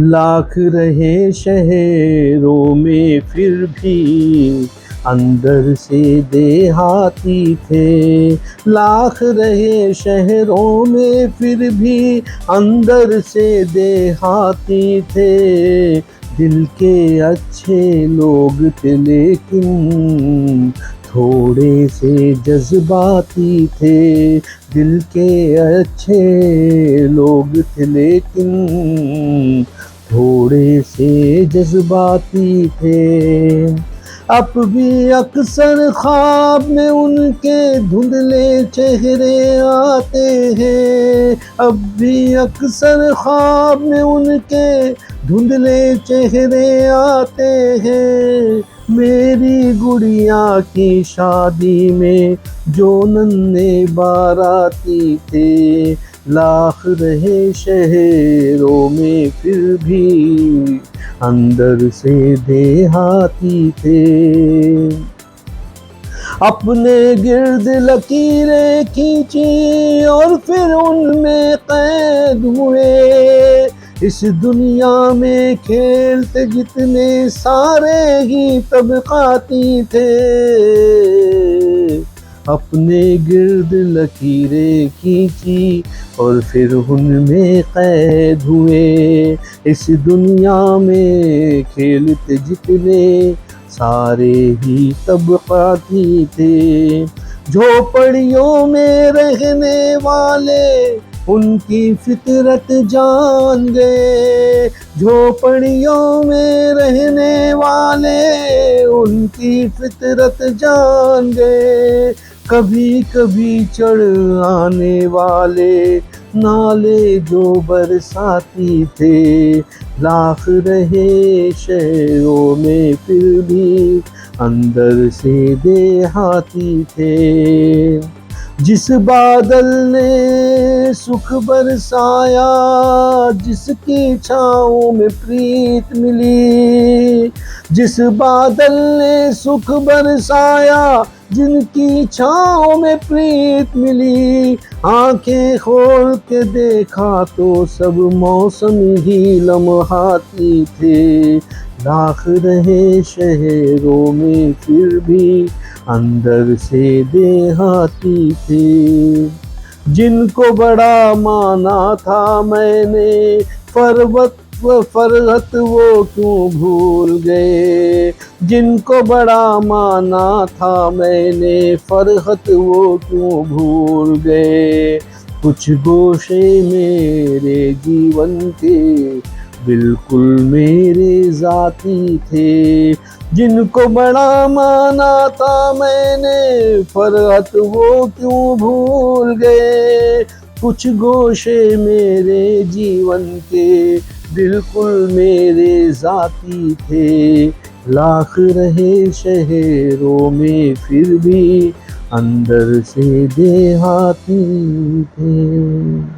लाख रहे शहरों में फिर भी अंदर से देहाती थे। लाख रहे शहरों में फिर भी अंदर से देहाती थे। दिल के अच्छे लोग थे लेकिन थोड़े से जज्बाती थे। दिल के अच्छे लोग थे लेकिन थोड़े से जज्बाती थे। अब भी अक्सर ख्वाब में उनके धुंधले चेहरे आते हैं। अब भी अक्सर ख्वाब में उनके धुंधले चेहरे आते हैं। मेरी गुड़िया की शादी में जो नन्हे बाराती थे। लाख रहे शहरों में फिर भी अंदर से देहाती थे। अपने गिर्द लकीरें खींची और फिर उनमें कैद हुए। इस दुनिया में खेलते जितने सारे ही तबकाती थे। अपने गिर्द लकीरें खींची और फिर उनमें कैद हुए। इस दुनिया में खेलते जितने सारे ही तबकाती थे। झोपड़ियों में रहने वाले उनकी फितरत जान गए। झोपड़ियों में रहने वाले उनकी फितरत जान गए। कभी कभी चढ़ आने वाले नाले जो बरसाती थे। लाख रहे शहरों में फिर भी अंदर से देहाती थे। जिस बादल ने सुख बरसाया जिसकी छाँव में प्रीत मिली। जिस बादल ने सुख बरसाया जिनकी छाँव में प्रीत मिली। आंखें खोल के देखा तो सब मौसम ही लम्हाती थे। लाख रहे शहरों में फिर भी अंदर से देहाती थे। जिनको बड़ा माना था मैंने फरहत वो क्यों भूल गए। जिनको बड़ा माना था मैंने फरहत वो क्यों भूल गए। कुछ गोशे मेरे जीवन के बिल्कुल मेरे जाती थे। जिनको बड़ा माना था मैंने फरहत वो क्यों भूल गए। कुछ गोशे मेरे जीवन के बिल्कुल मेरे जाती थे। लाख रहे शहरों में फिर भी अंदर से देहाती थे।